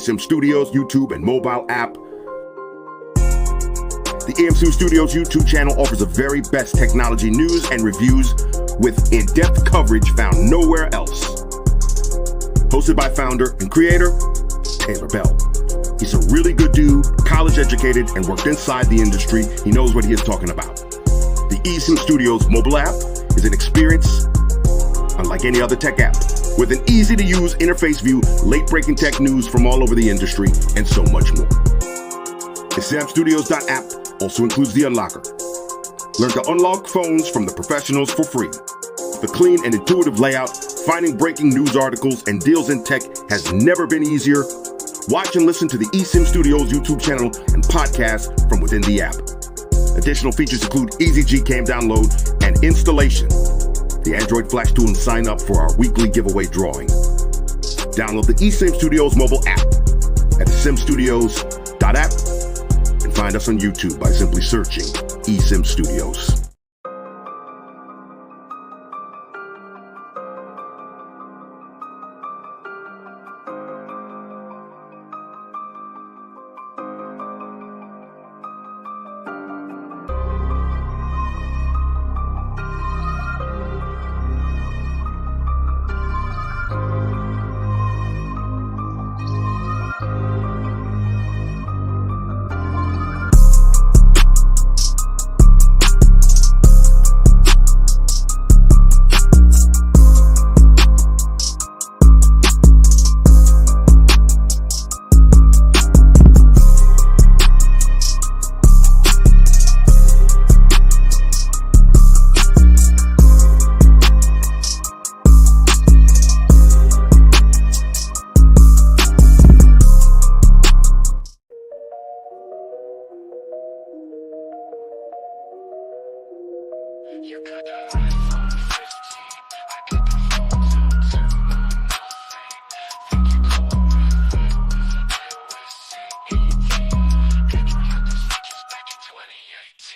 eSIM Studios YouTube and mobile app. The eSIM Studios YouTube channel offers the very best technology news and reviews with in-depth coverage found nowhere else. Hosted by founder and creator, Taylor Bell. He's a really good dude, college educated, and worked inside the industry. He knows what he is talking about. The eSIM Studios mobile app is an experience unlike any other tech app, with an easy-to-use interface view, late-breaking tech news from all over the industry, and so much more. eSIMstudios.app also includes the unlocker. Learn to unlock phones from the professionals for free. The clean and intuitive layout, finding breaking news articles and deals in tech has never been easier. Watch and listen to the eSIM Studios YouTube channel and podcast from within the app. Additional features include easy Gcam download and installation, the Android Flash tool, and sign up for our weekly giveaway drawing. Download the eSIM Studios mobile app at eSIMstudios.app and find us on YouTube by simply searching eSIM Studios.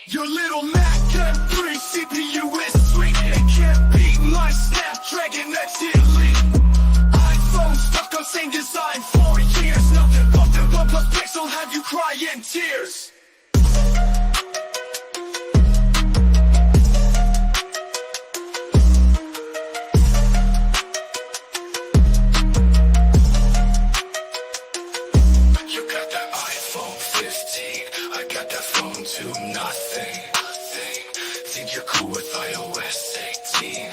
Your little Mac M3 CPU is sweet. It can't beat my Snapdragon X Elite. iPhone stuck on same design for years. Nothing but the OnePlus Pixel have you crying tears. You got that iPhone 15, I got that phone to nothing. Think you're cool with iOS 18.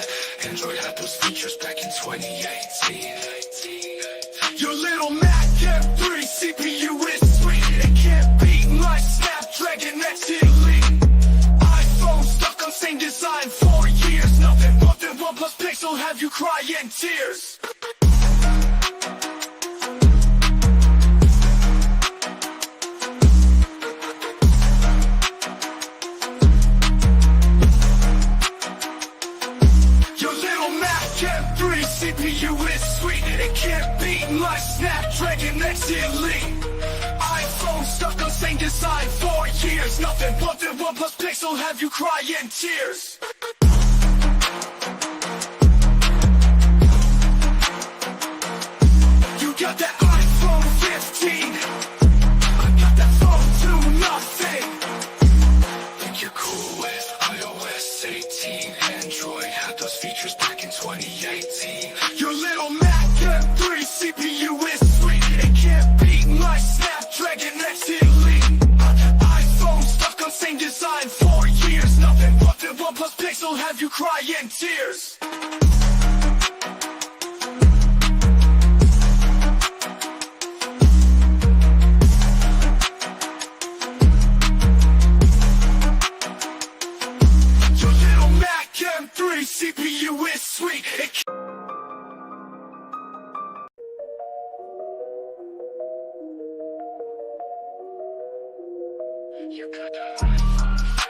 Android had those features back in 2018. Your little Mac M3 CPU is sweet. It can't beat my Snapdragon X Elite. iPhone stuck on same design for years. Nothing but the OnePlus Pixel have you crying tears. M3 CPU is sweet. It can't beat my Snapdragon X Elite. iPhone stuck on same design for years. Nothing but the OnePlus Pixel have you crying tears. You got that iPhone 15, I got that phone to nothing. Think you're cool with iOS 18. Android had those features back in 2018. Your little Mac M3 CPU is sweet. It can't beat my Snapdragon X Elite. iPhone stuck on same design for years. Nothing but the OnePlus Pixel have you crying tears. Your little Mac M3 CPU is sweet. You got that iPhone 15.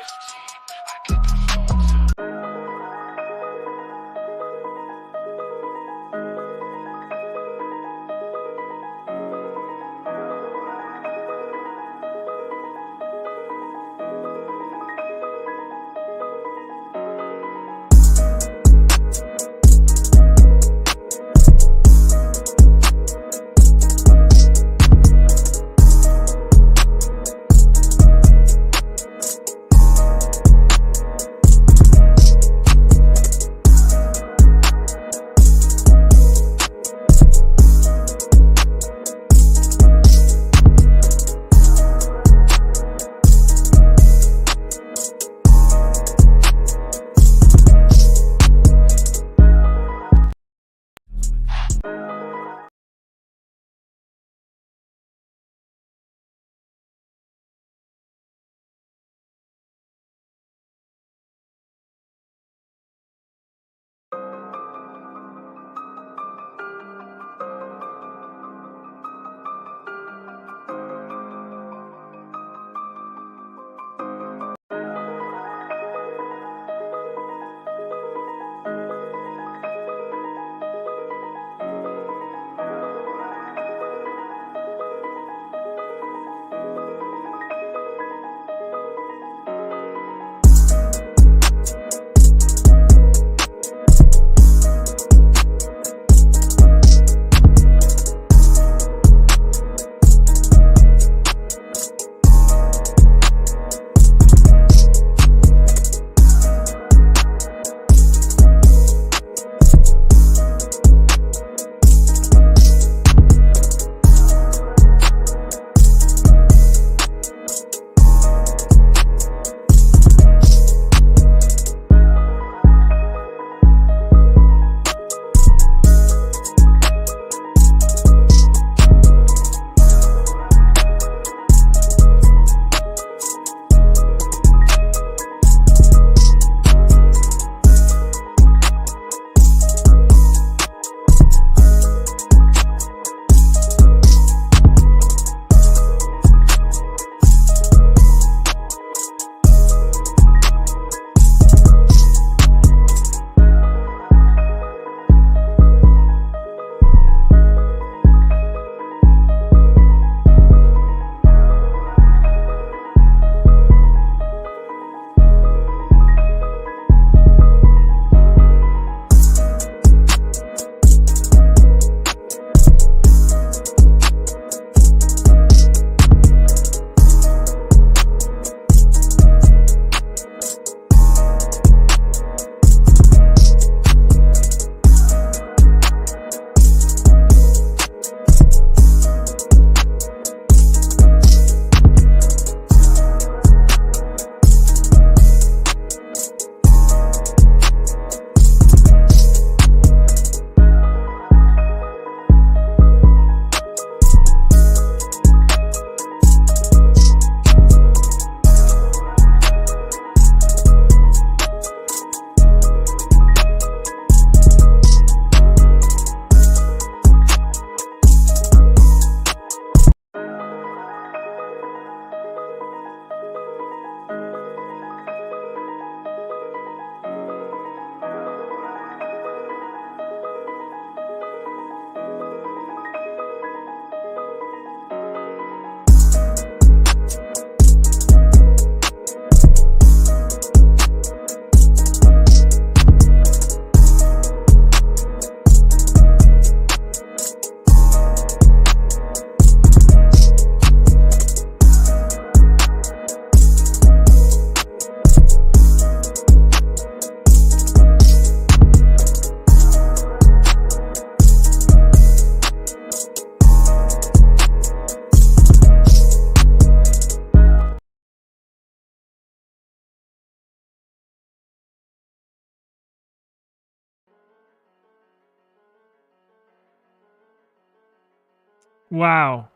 Wow.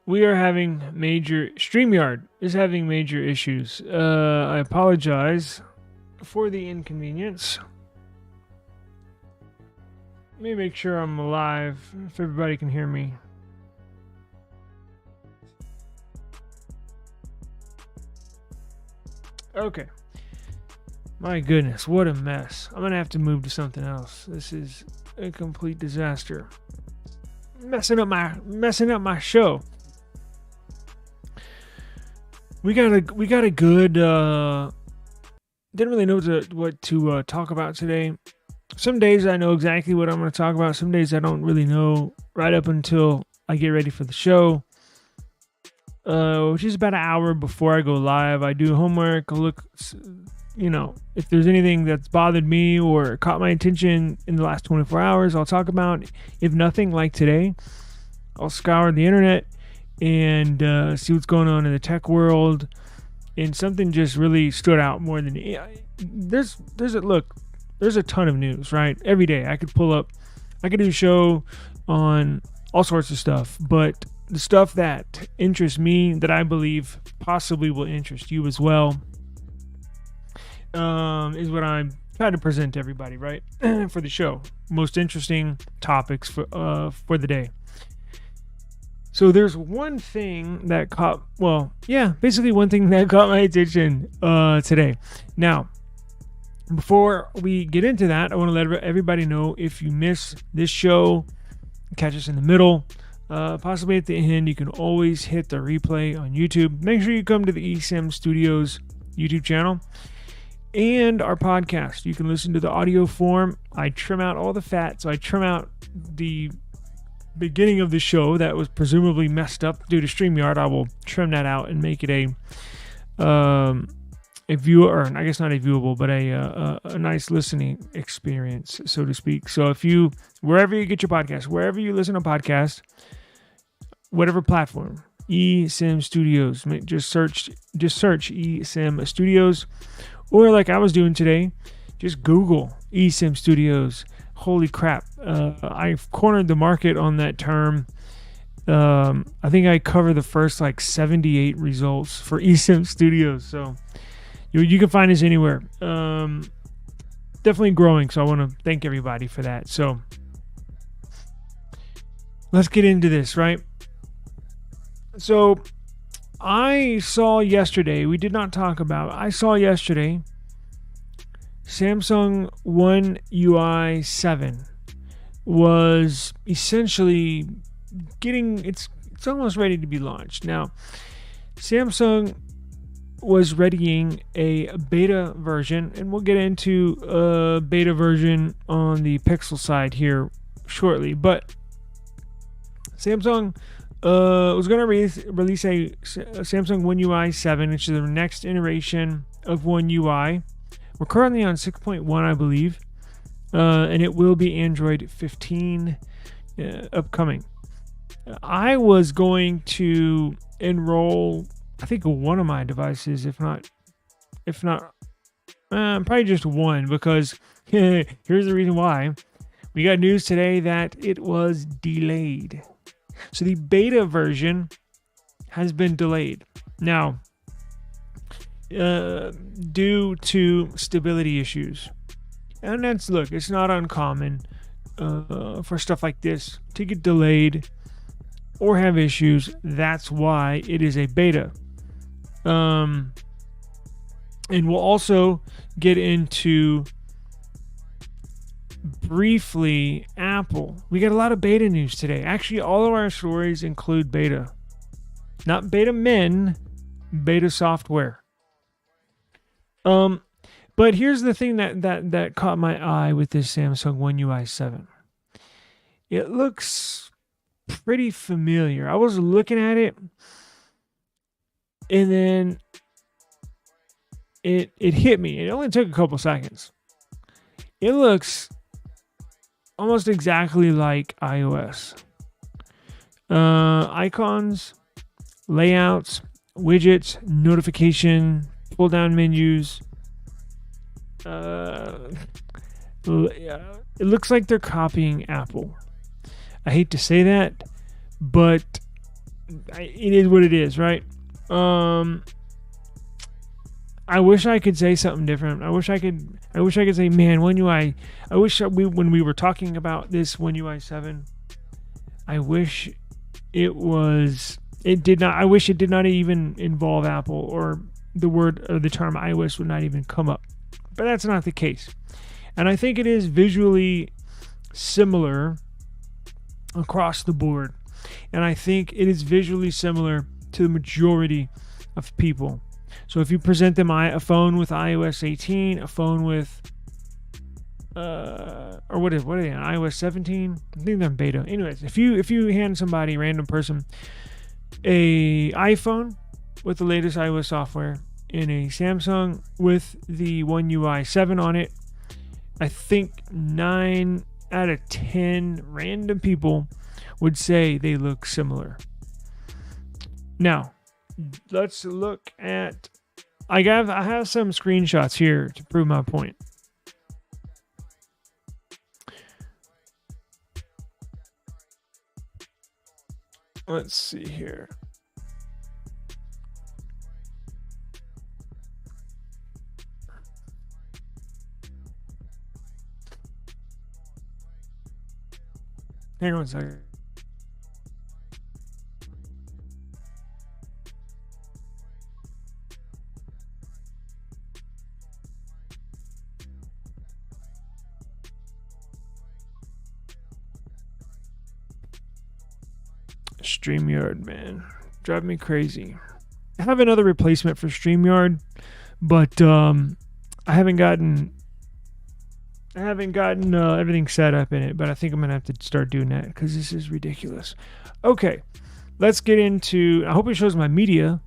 We are having major. StreamYard is having major issues. I apologize for the inconvenience. Let me make sure I'm alive if everybody can hear me. Okay. My goodness, what a mess. I'm gonna have to move to something else. This is a complete disaster. Messing up my show. We got a good didn't really know what to talk about today. Some days I know exactly what I'm going to talk about. Some days I don't really know right up until I get ready for the show. Which is about an hour before I go live. I do homework. I look, if there's anything that's bothered me or caught my attention in the last 24 hours, I'll talk about. If nothing, like today, I'll scour the internet and see what's going on in the tech world. And something just really stood out more than there's a ton of news, right? Every day I could pull up I could do a show on all sorts of stuff, but the stuff that interests me, that I believe possibly will interest you as well, is what I'm trying to present to everybody, right? For the show. Most interesting topics for the day. So there's one thing that basically one thing that caught my attention today. Now, before we get into that, I want to let everybody know, if you miss this show, catch us in the middle, possibly at the end, you can always hit the replay on YouTube. Make sure you come to the eSIM Studios YouTube channel and our podcast. You can listen to the audio form. I trim out all the fat, so I trim out the beginning of the show that was presumably messed up due to StreamYard. I will trim that out and make it a viewer, or I guess not a viewable, but a nice listening experience, so to speak. So if you, wherever you get your podcast, wherever you listen to podcasts, whatever platform, eSIM Studios, just search eSIM Studios, or like I was doing today, just Google eSIM Studios. Holy crap. I've cornered the market on that term. I think I cover the first 78 results for eSIM Studios. So you can find us anywhere. Definitely growing. So I want to thank everybody for that. So let's get into this, right? So I saw yesterday, Samsung One UI 7 was essentially it's almost ready to be launched. Now, Samsung was readying a beta version, and we'll get into a beta version on the Pixel side here shortly, but Samsung was going to release a Samsung One UI 7, which is the next iteration of One UI. We're currently on 6.1, I believe, and it will be Android 15 upcoming. I was going to enroll, I think, one of my devices, if not, probably just one, because here's the reason why. We got news today that it was delayed. So the beta version has been delayed. Now, due to stability issues. And it's not uncommon for stuff like this to get delayed or have issues. That's why it is a beta. And we'll also get into briefly Apple. We got a lot of beta news today. Actually, all of our stories include beta. Not beta men, beta software. But here's the thing that caught my eye with this Samsung One UI 7. It looks pretty familiar. I was looking at it, and then it hit me. It only took a couple seconds. It looks almost exactly like iOS. Icons, layouts, widgets, notification, pull down menus. It looks like they're copying Apple. I hate to say that, but it is what it is, right? I wish I could say something different. I wish I could say, man, One UI. When we were talking about this One UI 7, I wish it did not even involve Apple, or the word or the term iOS would not even come up. But that's not the case. And I think it is visually similar across the board. And I think it is visually similar to the majority of people. So if you present them a phone with iOS 18, a phone with what are they on iOS 17? I think they're in beta. Anyways, if you hand somebody, a random person, a iPhone with the latest iOS software and a Samsung with the One UI 7 on it, I think 9 out of 10 random people would say they look similar. Now, let's look at. I have some screenshots here to prove my point. Let's see here. Hang on a second. StreamYard, man. Drive me crazy. I have another replacement for StreamYard, but I haven't gotten everything set up in it, but I think I'm gonna have to start doing that because this is ridiculous. Okay, let's get into. I hope it shows my media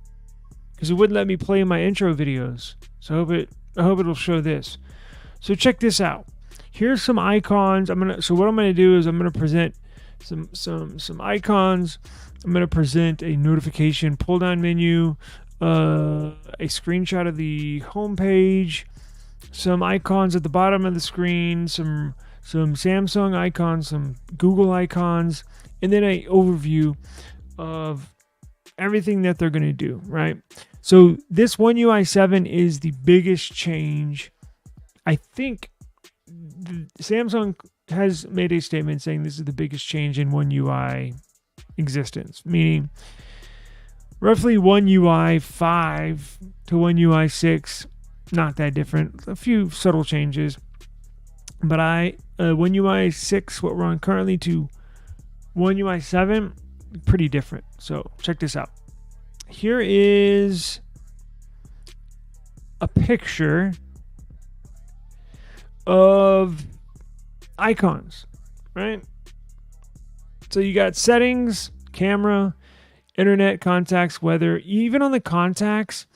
because it wouldn't let me play my intro videos. So I hope it'll show this. So check this out. Here's some icons. So what I'm gonna do is I'm gonna present some icons. I'm gonna present a notification pull down menu, a screenshot of the home page, some icons at the bottom of the screen, some Samsung icons, some Google icons, and then an overview of everything that they're going to do, right? So this One UI 7 is the biggest change. I think Samsung has made a statement saying this is the biggest change in One UI existence, meaning roughly One UI 5 to One UI 6, not that different, a few subtle changes. But One UI 6, what we're on currently, to One UI 7, pretty different. So check this out. Here is a picture of icons, right? So you got settings, camera, internet, contacts, weather. Even on the contacts,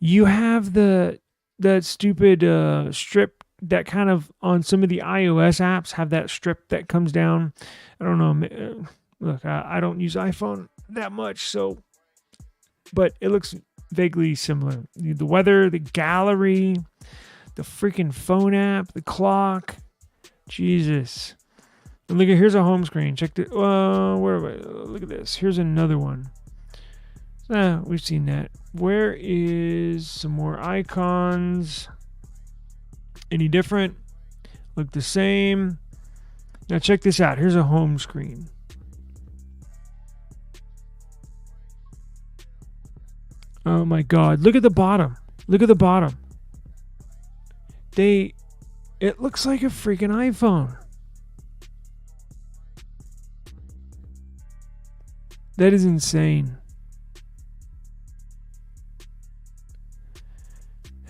you have that stupid strip that kind of on some of the iOS apps have that strip that comes down. I don't know. Look, I don't use iPhone that much, so, but it looks vaguely similar. The weather, the gallery, the freaking phone app, the clock. Jesus. And look, here's a home screen. Check the. Where? Look at this. Here's another one. We've seen that. Where is some more icons? Any different? Look the same. Now check this out. Here's a home screen. Oh my God. Look at the bottom. Look at the bottom. It looks like a freaking iPhone. That is insane.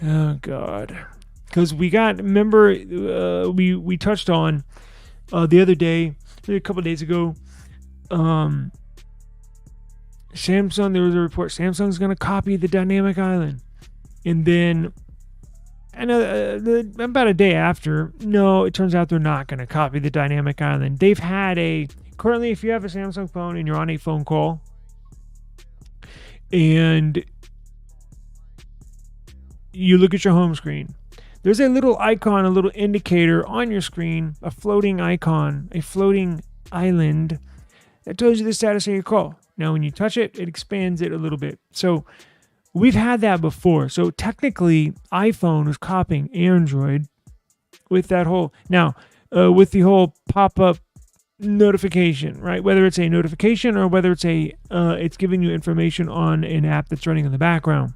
Oh God. Because we touched on the other day, maybe a couple of days ago, Samsung, there was a report, Samsung's going to copy the dynamic island. And then, about a day after, no, it turns out they're not going to copy the dynamic island. They've had currently, if you have a Samsung phone and you're on a phone call, and you look at your home screen, there's a little icon, a little indicator on your screen, a floating icon, a floating island that tells you the status of your call. Now, when you touch it, it expands it a little bit. So we've had that before. So technically, iPhone was copying Android with that whole, with the whole pop-up notification, right? Whether it's a notification or whether it's giving you information on an app that's running in the background.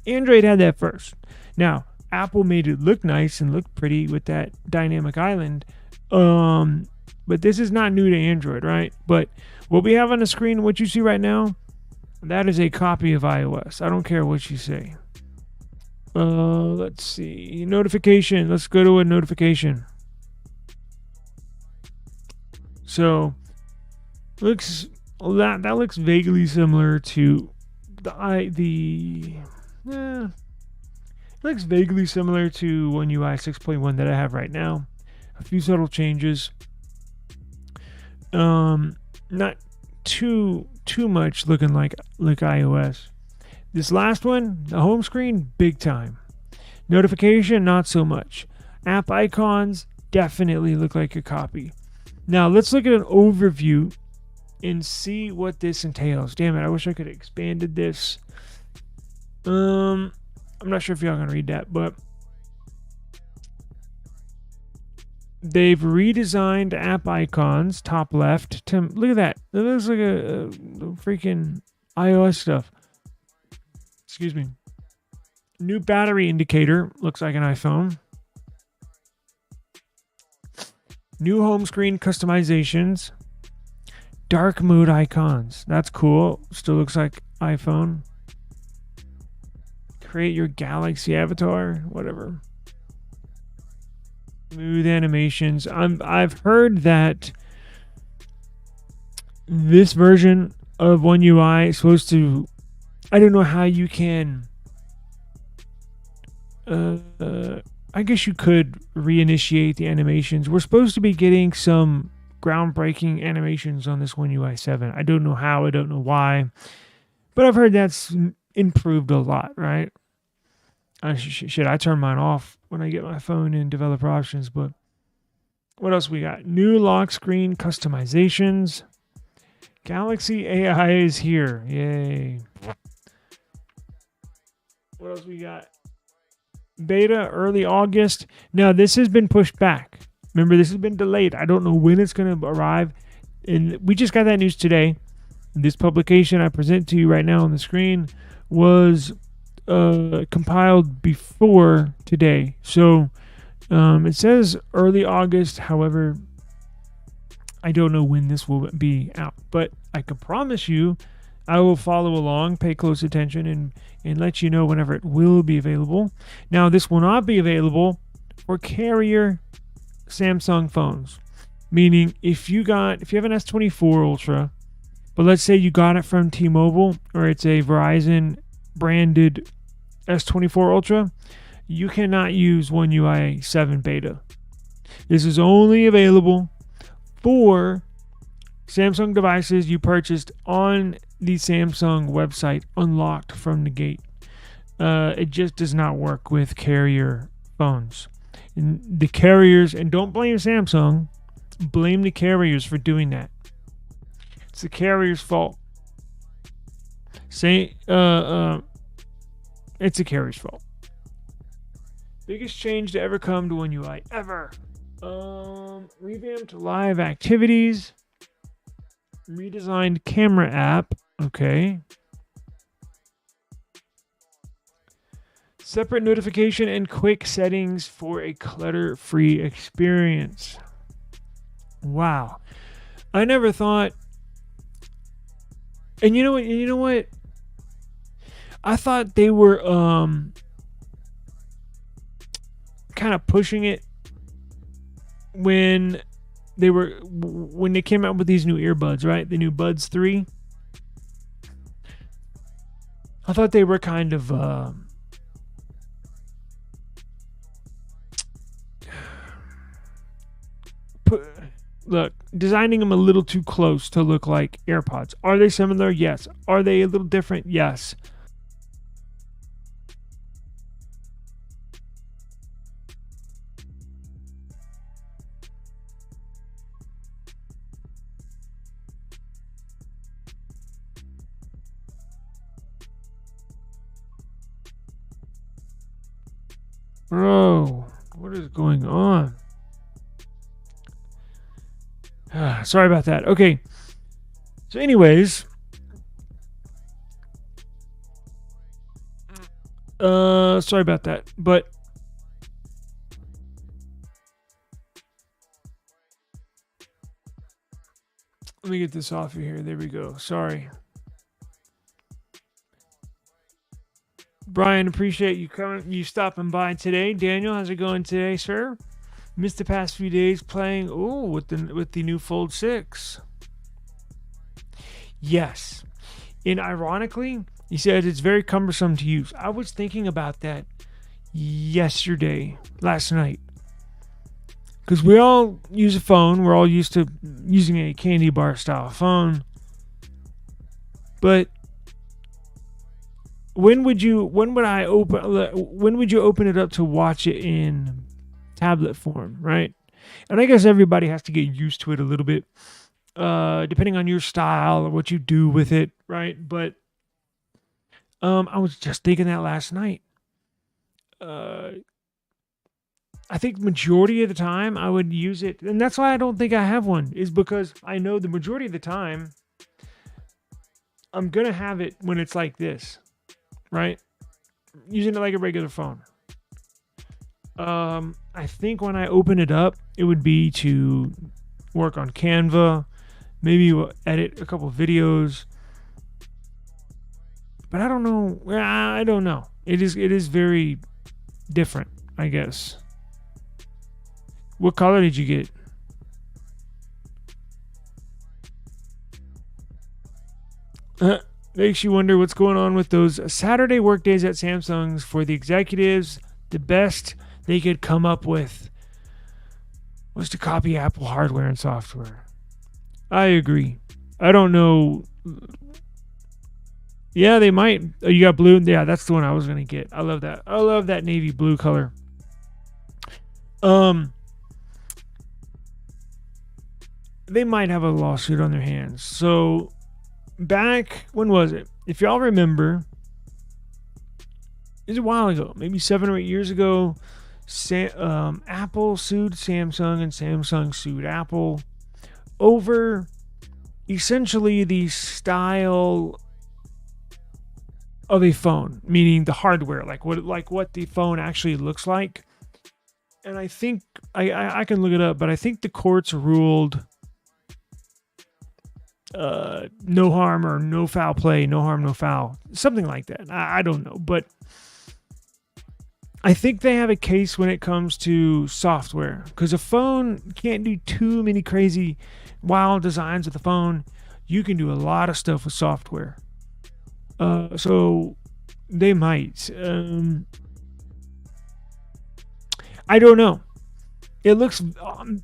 Android had that first. Now, Apple made it look nice and look pretty with that dynamic island. But this is not new to Android, right? But what we have on the screen, what you see right now, that is a copy of iOS. I don't care what you say. Let's see. Notification. Let's go to a notification. So, that looks vaguely similar to it looks vaguely similar to One UI 6.1 that I have right now. A few subtle changes. Not too much looking like iOS. This last one, the home screen, big time. Notification, not so much. App icons definitely look like a copy. Now let's look at an overview and see what this entails. Damn it, I wish I could have expanded this. I'm not sure if y'all can read that, but they've redesigned app icons, top left. Look at that. It looks like a freaking iOS stuff. Excuse me. New battery indicator. Looks like an iPhone. New home screen customizations. Dark mode icons. That's cool. Still looks like iPhone. Create your Galaxy avatar. Whatever. Smooth animations. I've heard that this version of One UI is supposed to. I don't know how you can. I guess you could reinitiate the animations. We're supposed to be getting some groundbreaking animations on this One UI 7. I don't know how. I don't know why, but I've heard that's improved a lot. Right? Shit, I turn mine off when I get my phone in developer options. But what else we got? New lock screen customizations. Galaxy AI is here. Yay. What else we got? Beta early August. Now this has been pushed back. Remember, this has been delayed. I don't know when it's going to arrive. And we just got that news today. This publication I present to you right now on the screen was compiled before today. So it says early August. However, I don't know when this will be out. But I can promise you I will follow along, pay close attention, and let you know whenever it will be available. Now, this will not be available for carrier Samsung phones. Meaning, if you have an S24 Ultra, but let's say you got it from T-Mobile, or it's a Verizon branded S24 Ultra, you cannot use One UI 7 beta. This is only available for Samsung devices you purchased on the Samsung website, unlocked from the gate. It just does not work with carrier phones. And the carriers, and don't blame Samsung, blame the carriers for doing that. It's the carrier's fault. It's the carrier's fault. Biggest change to ever come to One UI ever. Revamped live activities. Redesigned camera app. Okay. Separate notification and quick settings for a clutter-free experience. Wow. I never thought. And you know what? I thought they were kind of pushing it when they came out with these new earbuds, right? The new Buds 3. I thought they were kind of designing them a little too close to look like AirPods. Are they similar? Yes. Are they a little different? Yes. Bro, what is going on? Sorry about that. Okay. So anyways, sorry about that. But let me get this off of here. There we go. Sorry. Brian, appreciate you stopping by today. Daniel, how's it going today, sir? Missed the past few days playing with the new Fold 6. Yes. And ironically, he said it's very cumbersome to use. I was thinking about that last night. Because we all use a phone. We're all used to using a candy bar style phone. But when would you open it up to watch it in tablet form, right? And I guess everybody has to get used to it a little bit. depending on your style or what you do with it, right? But I was just thinking that last night. I think majority of the time I would use it, and that's why I don't think I have one, is because I know the majority of the time I'm gonna have it when it's like this, right? Using it like a regular phone. I think when I open it up, it would be to work on Canva, maybe edit a couple of videos. But I don't know. I don't know. It is very different, I guess. What color did you get? Makes you wonder what's going on with those Saturday work days at Samsung's for the executives. The best they could come up with was to copy Apple hardware and software. I agree. I don't know. Yeah, they might. Oh, you got blue? Yeah, that's the one I was going to get. I love that. I love that navy blue color. They might have a lawsuit on their hands. So, back, when was it? If y'all remember, it was a while ago, maybe 7 or 8 years ago, Apple sued Samsung and Samsung sued Apple over essentially the style of a phone, meaning the hardware, like what the phone actually looks like. And I think I can look it up, but I think the courts ruled no harm or no foul play, no harm, no foul, something like that. I don't know, but I think they have a case when it comes to software, because a phone can't do too many crazy, wild designs with the phone. You can do a lot of stuff with software. So they might. I don't know. It looks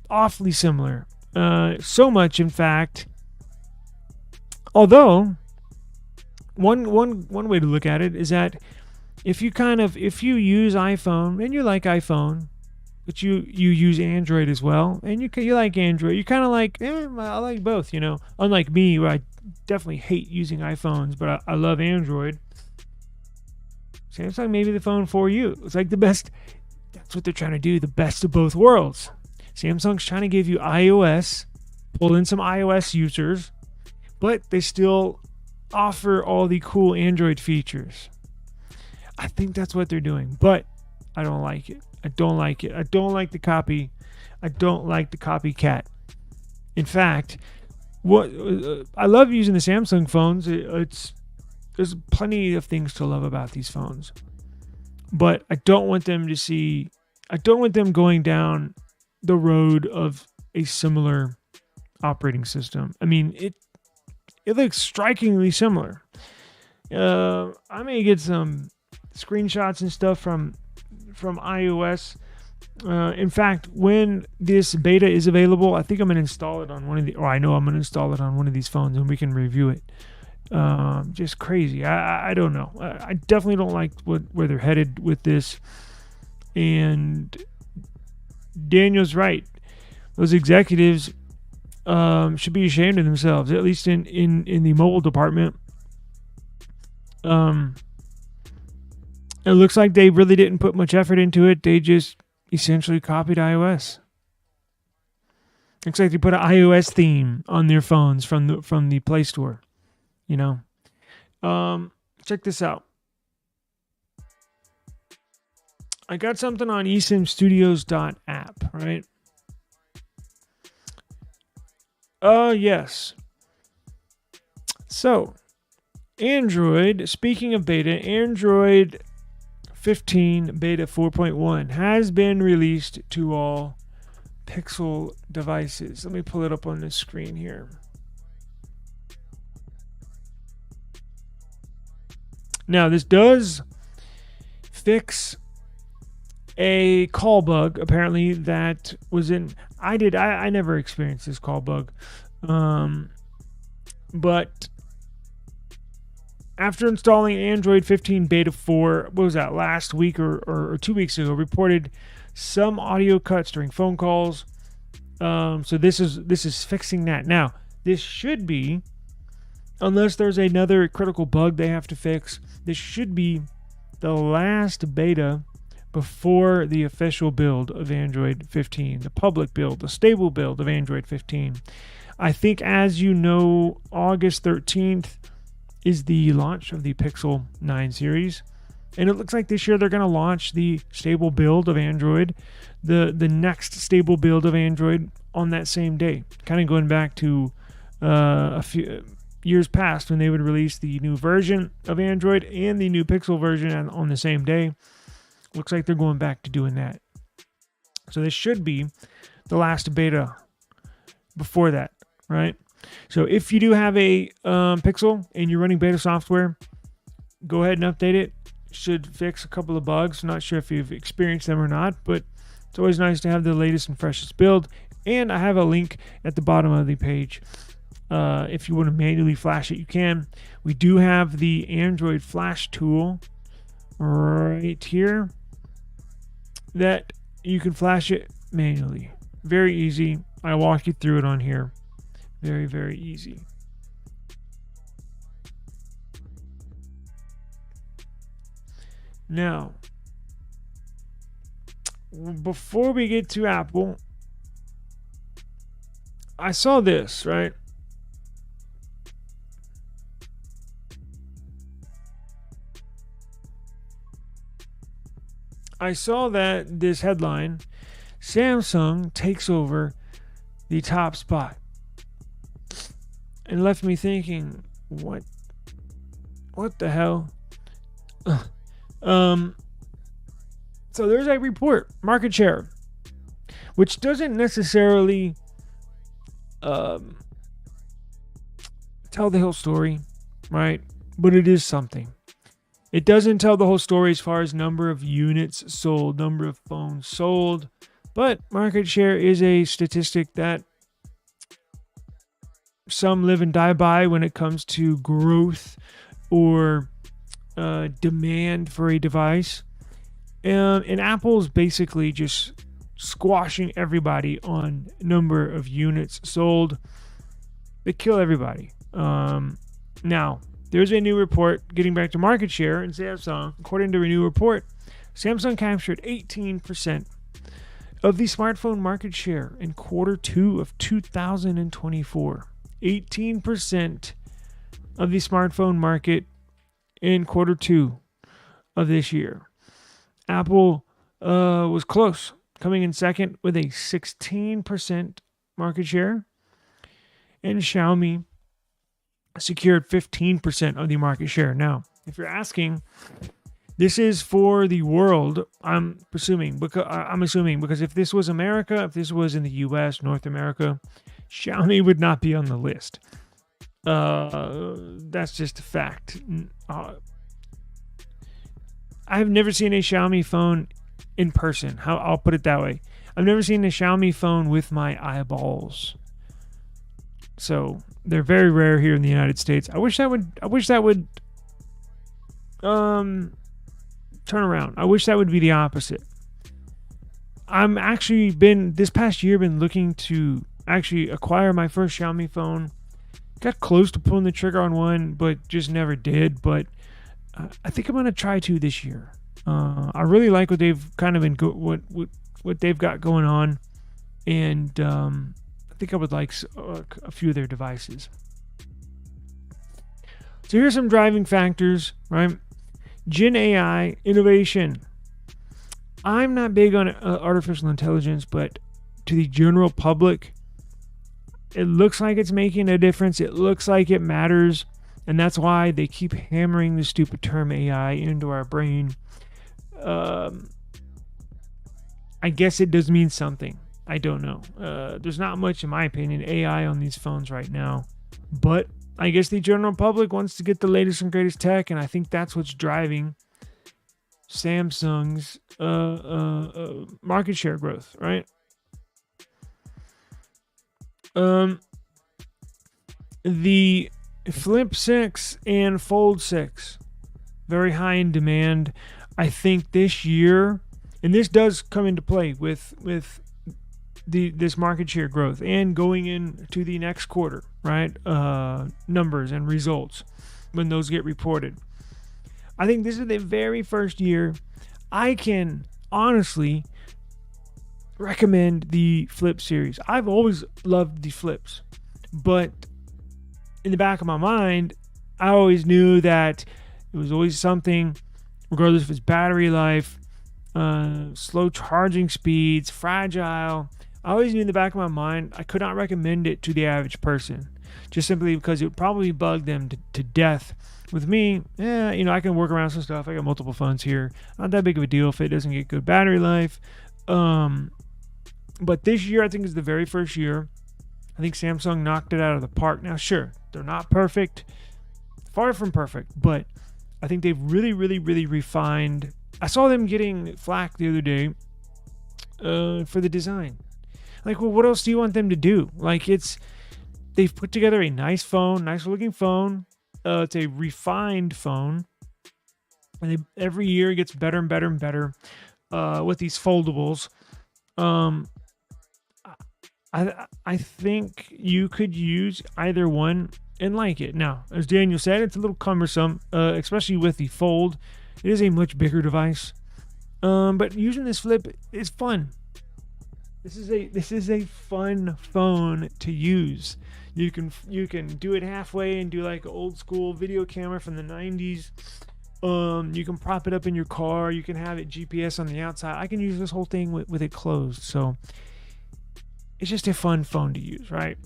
awfully similar. So much, in fact. Although, one way to look at it is that if you use iPhone and you like iPhone, but you use Android as well, and you like Android, you kind of like, I like both, Unlike me, where I definitely hate using iPhones, but I love Android. Samsung may be the phone for you. It's like the best. That's what they're trying to do, the best of both worlds. Samsung's trying to give you iOS, pull in some iOS users, but they still offer all the cool Android features. I think that's what they're doing, but I don't like it. I don't like it. I don't like the copy. I don't like the copycat. In fact, I love using the Samsung phones. There's plenty of things to love about these phones, but I don't want them going down the road of a similar operating system. I mean, it looks strikingly similar. I may get some screenshots and stuff from iOS. In fact, when this beta is available, I think I'm going to install it on I know I'm going to install it on one of these phones and we can review it. Just crazy. I don't know. I definitely don't like where they're headed with this. And Daniel's right. Those executives should be ashamed of themselves, at least in the mobile department. It looks like they really didn't put much effort into it. They just essentially copied iOS. Looks like they put an iOS theme on their phones from the Play Store. Check this out. I got something on eSIMstudios.app, right? Yes. So, Android, speaking of beta, Android 15 beta 4.1 has been released to all Pixel devices. Let me pull it up on the screen here. Now, this does fix a call bug, apparently, that was in... I never experienced this call bug. But after installing Android 15 Beta 4, what was that, last week or 2 weeks ago, reported some audio cuts during phone calls. So this is fixing that. Now, this should be, unless there's another critical bug they have to fix, this should be the last beta before the official build of Android 15, the public build, the stable build of Android 15. I think, as you know, August 13th is the launch of the Pixel 9 series. And it looks like this year they're going to launch the stable build of Android, the next stable build of Android on that same day. Kind of going back to a few years past when they would release the new version of Android and the new Pixel version on the same day. Looks like they're going back to doing that. So this should be the last beta before that, right? So if you do have a Pixel and you're running beta software, go ahead and update it. Should fix a couple of bugs. Not sure if you've experienced them or not, but it's always nice to have the latest and freshest build. And I have a link at the bottom of the page. If you want to manually flash it, you can. We do have the Android Flash tool right here that you can flash it manually. Very easy. I walk you through it on here. Very, very easy. Now, before we get to Apple, I saw this, right? I saw that this headline, Samsung takes over the top spot. And left me thinking, what the hell? So there's a report, market share, which doesn't necessarily tell the whole story, right? But it is something. It doesn't tell the whole story as far as number of units sold, number of phones sold, but market share is a statistic that some live and die by when it comes to growth or demand for a device. And Apple's basically just squashing everybody on number of units sold. They kill everybody. Now, there's a new report getting back to market share in Samsung. According to a new report, Samsung captured 18% of the smartphone market share in quarter 2 of 2024. 18% of the smartphone market in quarter 2 of this year. Apple was close, coming in second with a 16% market share. And Xiaomi secured 15% of the market share. Now, if you're asking, this is for the world, I'm assuming, because if this was America, if this was in the US, North America, Xiaomi would not be on the list. That's just a fact. I've never seen a Xiaomi phone in person. I'll put it that way. I've never seen a Xiaomi phone with my eyeballs. So they're very rare here in the United States. I wish that would turn around. I wish that would be the opposite. I'm actually this past year been looking to actually acquire my first Xiaomi phone. Got close to pulling the trigger on one, but just never did. But I think I'm gonna try to this year. I really like what they've kind of been what they've got going on, and I think I would like a few of their devices. So here's some driving factors, right? Gen AI innovation. I'm not big on artificial intelligence, but to the general public, it looks like it's making a difference. It looks like it matters. And that's why they keep hammering the stupid term AI into our brain. I guess it does mean something. I don't know. There's not much, in my opinion, AI on these phones right now. But I guess the general public wants to get the latest and greatest tech, and I think that's what's driving Samsung's market share growth, right? The Flip 6 and Fold 6, very high in demand. I think this year, and this does come into play with this market share growth and going into the next quarter, right? Numbers and results when those get reported. I think this is the very first year I can honestly recommend the Flip series. I've always loved the Flips, but in the back of my mind, I always knew that it was always something, regardless of its battery life, slow charging speeds, fragile. I always knew in the back of my mind I could not recommend it to the average person, just simply because it would probably bug them to death. With me, I can work around some stuff. I got multiple phones here. Not that big of a deal if it doesn't get good battery life. But this year, I think, is the very first year. I think Samsung knocked it out of the park. Now, sure, they're not perfect. Far from perfect. But I think they've really, really, really refined. I saw them getting flack the other day for the design. Like, well, what else do you want them to do? Like, they've put together a nice phone, nice looking phone. It's a refined phone. And every year it gets better and better and better with these foldables. I think you could use either one and like it. Now, as Daniel said, it's a little cumbersome, especially with the Fold. It is a much bigger device. But using this Flip is fun. This is a fun phone to use. You can do it halfway and do like an old school video camera from the 90s. You can prop it up in your car. You can have it GPS on the outside. I can use this whole thing with it closed. So it's just a fun phone to use, right?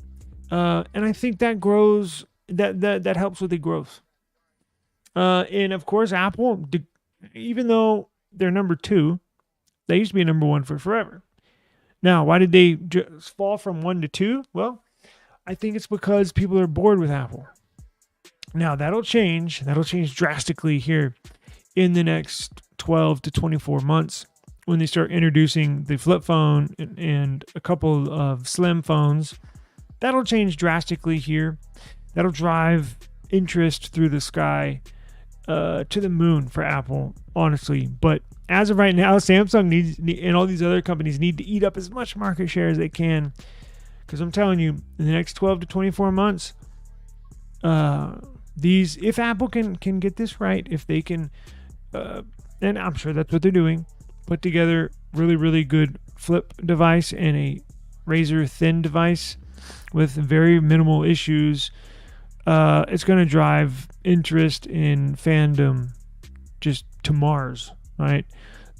And I think that grows. That helps with the growth. And of course, Apple, even though they're number 2, they used to be number 1 for forever. Now, why did they just fall from 1 to 2? Well, I think it's because people are bored with Apple. Now, that'll change. That'll change drastically here in the next 12 to 24 months when they start introducing the flip phone and a couple of slim phones. That'll change drastically here. That'll drive interest through the sky to the moon for Apple, honestly. But as of right now, Samsung needs, and all these other companies need to eat up as much market share as they can. Because I'm telling you, in the next 12 to 24 months, if Apple can get this right, if they can, and I'm sure that's what they're doing, put together really, really good flip device and a razor thin device with very minimal issues, it's going to drive interest in fandom just to Mars, right?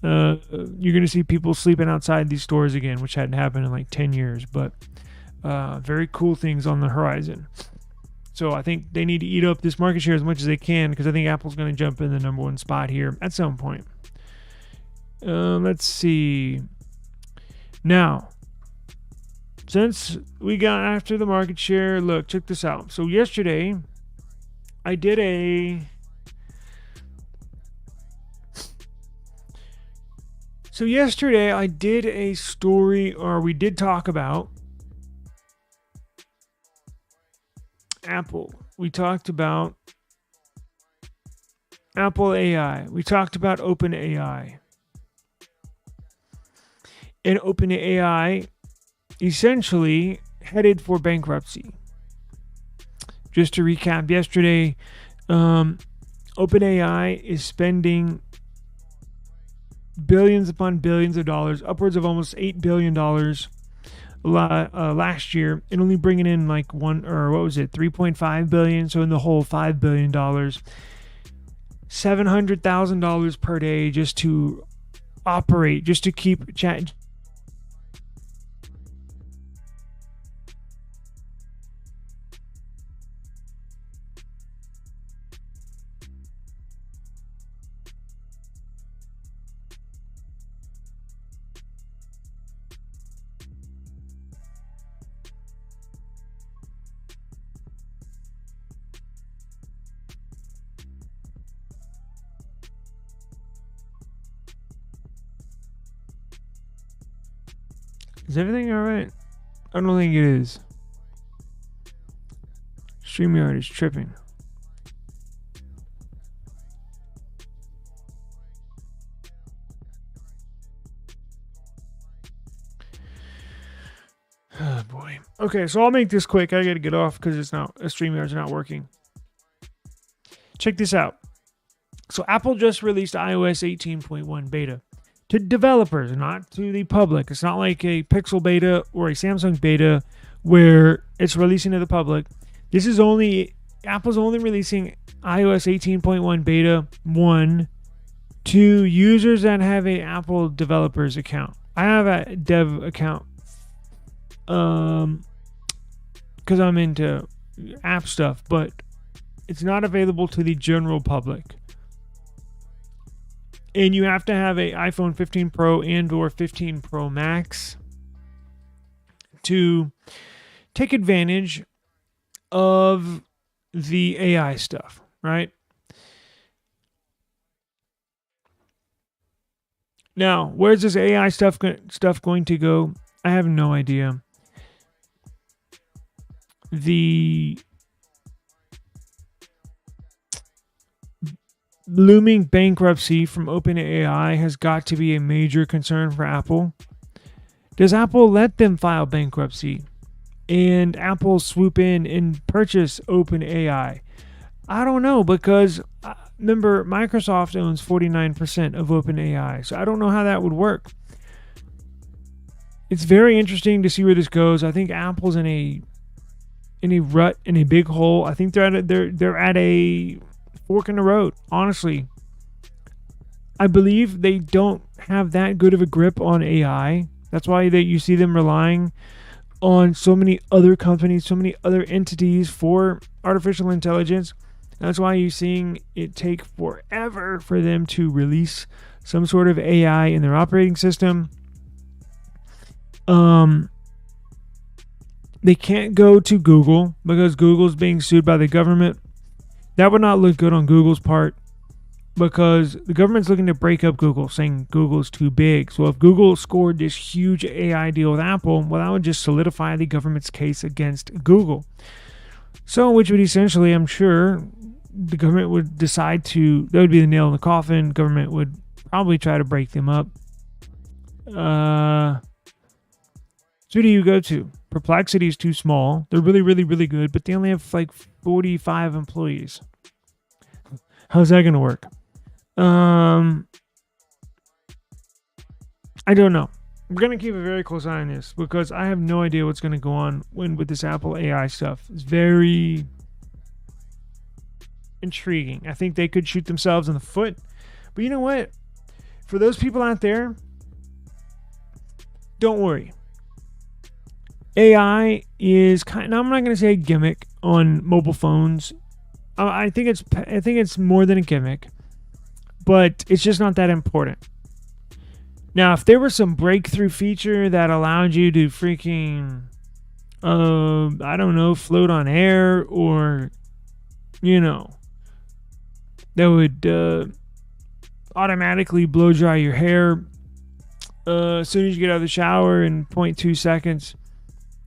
You're going to see people sleeping outside these stores again, which hadn't happened in like 10 years, but very cool things on the horizon. So I think they need to eat up this market share as much as they can, because I think Apple's going to jump in the number 1 spot here at some point. Let's see. Now, since we got after the market share, look, check this out. So yesterday, I did a... story, or we did talk about Apple. We talked about Apple AI. We talked about OpenAI. And OpenAI essentially headed for bankruptcy. Just to recap, yesterday, OpenAI is spending billions upon billions of dollars, upwards of almost $8 billion last year, and only bringing in like $3.5 billion. So in the whole, $5 billion, $700,000 per day just to operate, just to keep chat. Is everything alright? I don't think it is. StreamYard is tripping. Okay, so I'll make this quick. I gotta get off because StreamYard's not working. Check this out. So Apple just released iOS 18.1 beta to developers, not to the public. It's not like a Pixel beta or a Samsung beta where it's releasing to the public. This is Apple's only releasing iOS 18.1 beta 1 to users that have a Apple developers account. I have a dev account because I'm into app stuff, but it's not available to the general public. And you have to have an iPhone 15 Pro and or 15 Pro Max to take advantage of the AI stuff, right? Now, where's this AI stuff going to go? I have no idea. The looming bankruptcy from OpenAI has got to be a major concern for Apple. Does Apple let them file bankruptcy and Apple swoop in and purchase OpenAI? I don't know, because remember, Microsoft owns 49% of OpenAI, so I don't know how that would work. It's very interesting to see where this goes. I think Apple's in a rut, in a big hole. I think they're at a fork in the road, honestly. I believe they don't have that good of a grip on AI. That's why you see them relying on so many other companies, so many other entities for artificial intelligence. That's why you're seeing it take forever for them to release some sort of AI in their operating system. They can't go to Google because Google's being sued by the government. That would not look good on Google's part, because the government's looking to break up Google, saying Google's too big. So if Google scored this huge AI deal with Apple, well, that would just solidify the government's case against Google. So, which would essentially, I'm sure, the government would decide that would be the nail in the coffin. Government would probably try to break them up. So who do you go to? Perplexity is too small. They're really, really, really good, but they only have like 45 employees. How's that going to work? I don't know. We're going to keep a very close eye on this because I have no idea what's going to go on with this Apple AI stuff. It's very intriguing. I think they could shoot themselves in the foot. But you know what? For those people out there, don't worry. AI is I'm not going to say a gimmick on mobile phones. I think it's more than a gimmick, but it's just not that important. Now, if there was some breakthrough feature that allowed you to freaking, I don't know, float on air, or, that would automatically blow dry your hair as soon as you get out of the shower in 0.2 seconds,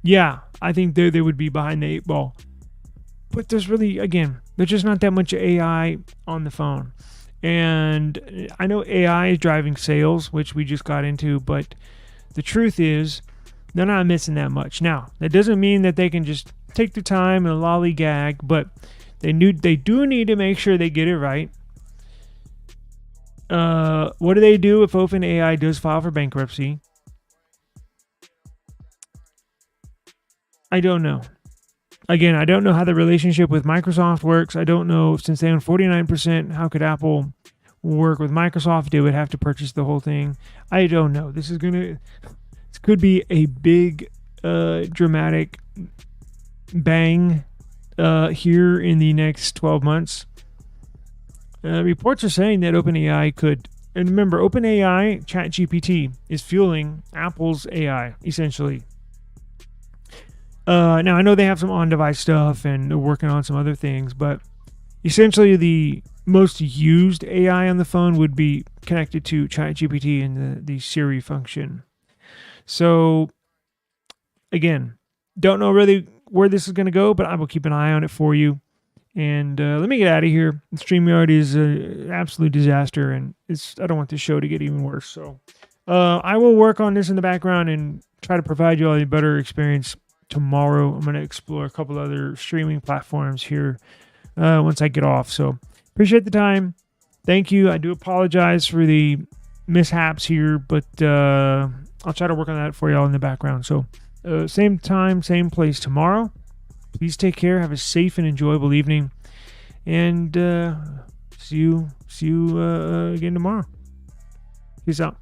yeah, I think they would be behind the 8 ball. But there's just not that much AI on the phone. And I know AI is driving sales, which we just got into, but the truth is they're not missing that much. Now, that doesn't mean that they can just take their time and lollygag, but they do need to make sure they get it right. What do they do if OpenAI does file for bankruptcy? I don't know. Again, I don't know how the relationship with Microsoft works. I don't know, since they own 49%, how could Apple work with Microsoft? They would have to purchase the whole thing. I don't know. This could be a big, dramatic bang here in the next 12 months. Reports are saying that OpenAI could, and remember, OpenAI, ChatGPT, is fueling Apple's AI, essentially. Now, I know they have some on-device stuff and they're working on some other things, but essentially the most used AI on the phone would be connected to ChatGPT and the Siri function. So, again, don't know really where this is going to go, but I will keep an eye on it for you. And let me get out of here. StreamYard is an absolute disaster, and I don't want this show to get even worse. So I will work on this in the background and try to provide you all a better experience tomorrow. I'm going to explore a couple other streaming platforms here once I get off. So appreciate the time. Thank you. I do apologize for the mishaps here, but I'll try to work on that for y'all in the background. So same time, same place tomorrow. Please take care. Have a safe and enjoyable evening. And see you again tomorrow. Peace out.